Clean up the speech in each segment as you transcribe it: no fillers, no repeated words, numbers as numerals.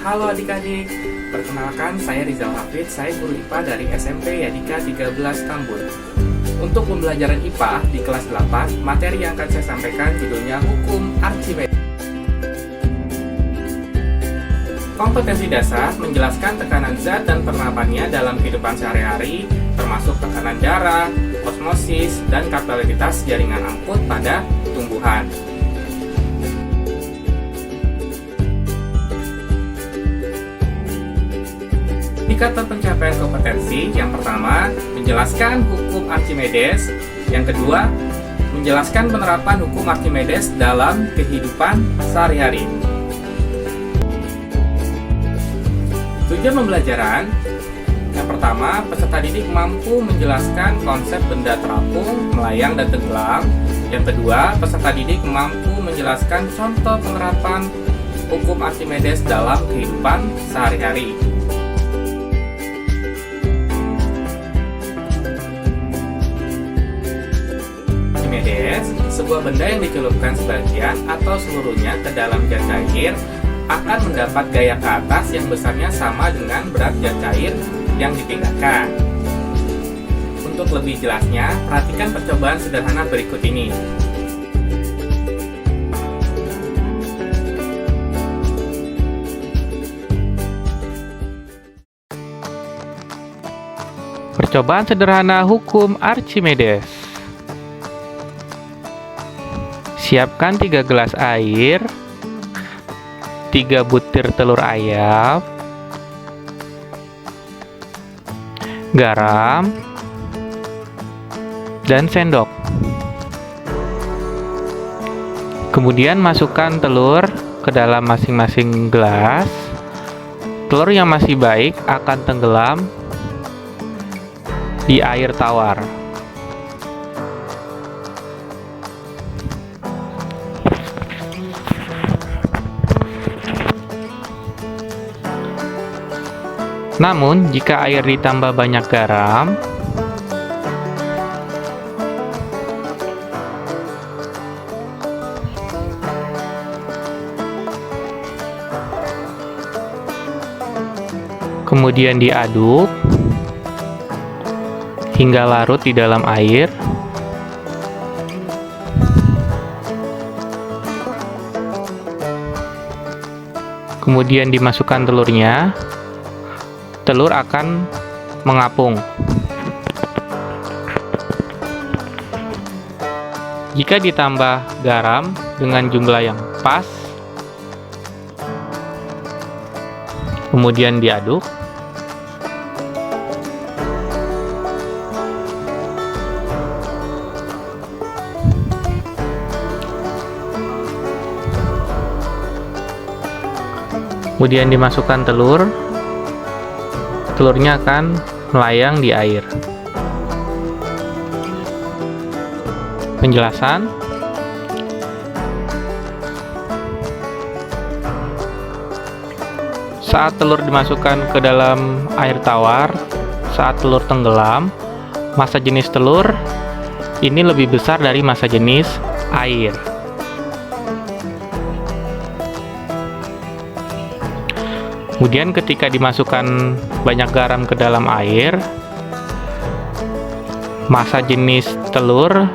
Halo adik-adik, perkenalkan saya Rizal Hafid, saya guru IPA dari SMP Yadika 13 Tambun. Untuk pembelajaran IPA di kelas 8, materi yang akan saya sampaikan judulnya Hukum Archimedes. Kompetensi dasar menjelaskan tekanan zat dan penerapannya dalam kehidupan sehari-hari, termasuk tekanan darah, osmosis, dan kapilaritas jaringan angkut pada tumbuhan. Indikator pencapaian kompetensi yang pertama, menjelaskan hukum Archimedes. Yang kedua, menjelaskan penerapan hukum Archimedes dalam kehidupan sehari-hari. Tujuan pembelajaran, yang pertama, peserta didik mampu menjelaskan konsep benda terapung, melayang, dan tenggelam. Yang kedua, peserta didik mampu menjelaskan contoh penerapan hukum Archimedes dalam kehidupan sehari-hari. Archimedes, sebuah benda yang dicelupkan sebagian atau seluruhnya ke dalam jas cair akan mendapat gaya ke atas yang besarnya sama dengan berat jas cair yang dipindahkan. Untuk lebih jelasnya, perhatikan percobaan sederhana berikut ini. Percobaan sederhana hukum Archimedes. Siapkan 3 gelas air, 3 butir telur ayam, garam, dan sendok. Kemudian masukkan telur ke dalam masing-masing gelas. Telur yang masih baik akan tenggelam di air tawar. Namun, jika air ditambah banyak garam, kemudian diaduk hingga larut di dalam air, kemudian dimasukkan telurnya. Telur akan mengapung. Jika ditambah garam dengan jumlah yang pas, kemudian diaduk, kemudian dimasukkan telur. Telurnya akan melayang di air. Penjelasan. Saat telur dimasukkan ke dalam air tawar, saat telur tenggelam, massa jenis telur ini lebih besar dari massa jenis air. Kemudian ketika dimasukkan banyak garam ke dalam air, massa jenis telur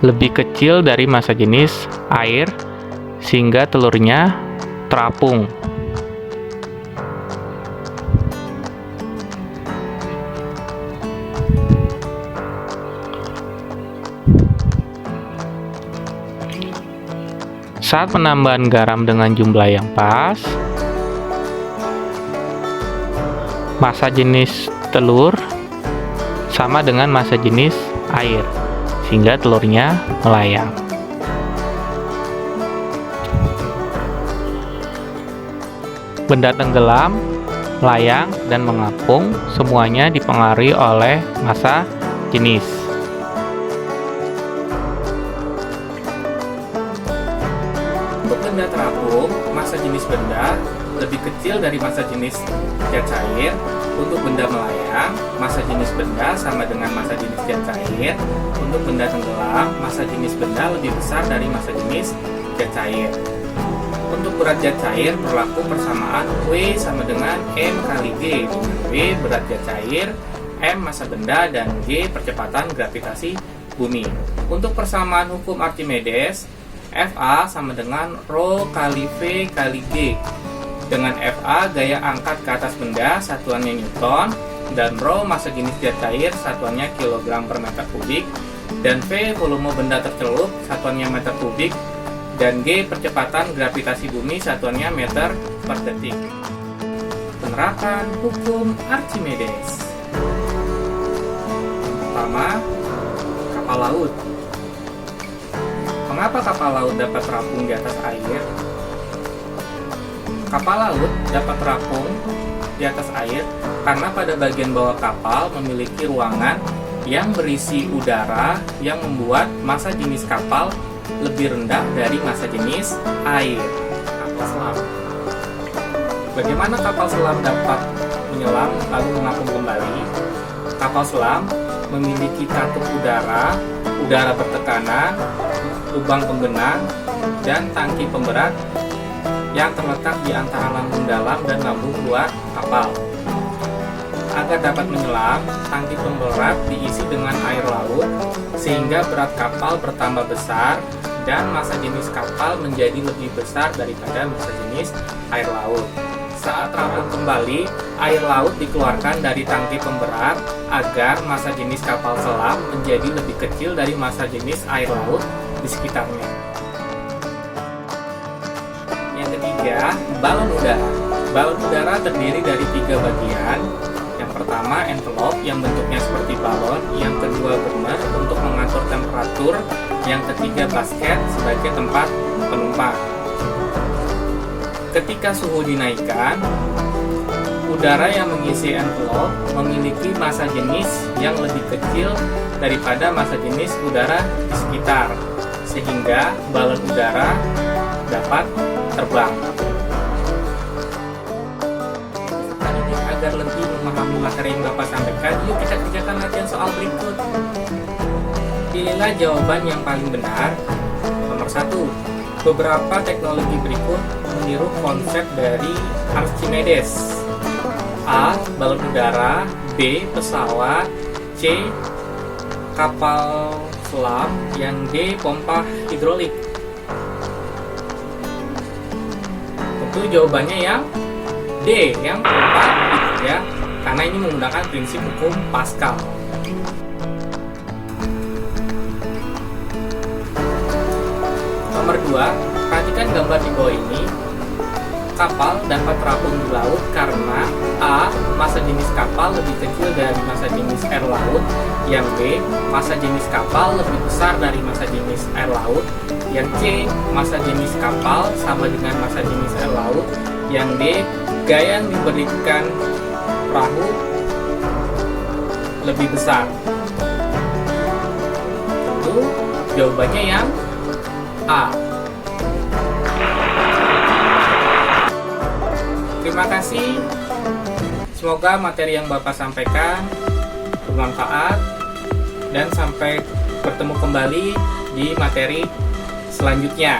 lebih kecil dari massa jenis air, sehingga telurnya terapung. Saat penambahan garam dengan jumlah yang pas, massa jenis telur sama dengan massa jenis air, sehingga telurnya melayang. Benda tenggelam, melayang, dan mengapung semuanya dipengaruhi oleh massa jenis. Untuk benda terapung, massa jenis benda lebih kecil dari massa jenis jas cair. Untuk benda melayang, massa jenis benda sama dengan massa jenis jas cair. Untuk benda tenggelam, massa jenis benda lebih besar dari massa jenis jas cair. Untuk berat zat cair berlaku persamaan W sama dengan M kali G, dengan W berat zat cair, M massa benda, dan G percepatan gravitasi bumi. Untuk persamaan hukum Archimedes, Fa sama dengan Rho kali V kali G. Dengan Fa gaya angkat ke atas benda, satuannya Newton, dan Rho massa jenis zat cair, satuannya kilogram per meter kubik, dan V volume benda tercelup, satuannya meter kubik, dan G percepatan gravitasi bumi, satuannya meter per detik. Penerapan hukum Archimedes. Pertama, kapal laut. Mengapa kapal laut dapat terapung di atas air? Kapal laut dapat terapung di atas air karena pada bagian bawah kapal memiliki ruangan yang berisi udara yang membuat massa jenis kapal lebih rendah dari massa jenis air. Kapal selam. Bagaimana kapal selam dapat menyelam lalu mengapung kembali? Kapal selam memiliki katup udara, udara bertekanan, lubang penggenang, dan tangki pemberat yang terletak di antara lambung dalam dan lambung luar kapal. Agar dapat menyelam, tangki pemberat diisi dengan air laut sehingga berat kapal bertambah besar dan massa jenis kapal menjadi lebih besar daripada massa jenis air laut. Saat terapung kembali, air laut dikeluarkan dari tangki pemberat agar massa jenis kapal selam menjadi lebih kecil dari massa jenis air laut di sekitarnya. Yang ketiga, balon udara. Balon udara terdiri dari 3 bagian. Yang pertama, envelope yang bentuknya seperti balon. Yang kedua, burner untuk mengatur temperatur. Yang ketiga, basket sebagai tempat penumpang. Ketika suhu dinaikkan, udara yang mengisi envelope memiliki massa jenis yang lebih kecil daripada massa jenis udara di sekitar, sehingga balon udara dapat terbang. Kali ini agar lebih memahami materi yang Bapak sampaikan, yuk kita kerjakan latihan soal berikut. Pilihlah jawaban yang paling benar. Nomor 1. Beberapa teknologi berikut meniru konsep dari Archimedes. A. Balon udara. B. Pesawat. C. Kapal selam. Yang D. Pompa hidrolik. Tentu jawabannya yang D, yang pompa ya, karena ini menggunakan prinsip hukum Pascal. Nomor 2, perhatikan gambar di bawah ini. Kapal dapat terapung di laut karena A. Massa jenis kapal lebih kecil dari massa jenis air laut. Yang B. Massa jenis kapal lebih besar dari massa jenis air laut. Yang C. Massa jenis kapal sama dengan massa jenis air laut. Yang D. Gaya yang diberikan perahu lebih besar. Tentu jawabannya yang A. Terima kasih. Semoga materi yang Bapak sampaikan bermanfaat dan sampai bertemu kembali di materi selanjutnya.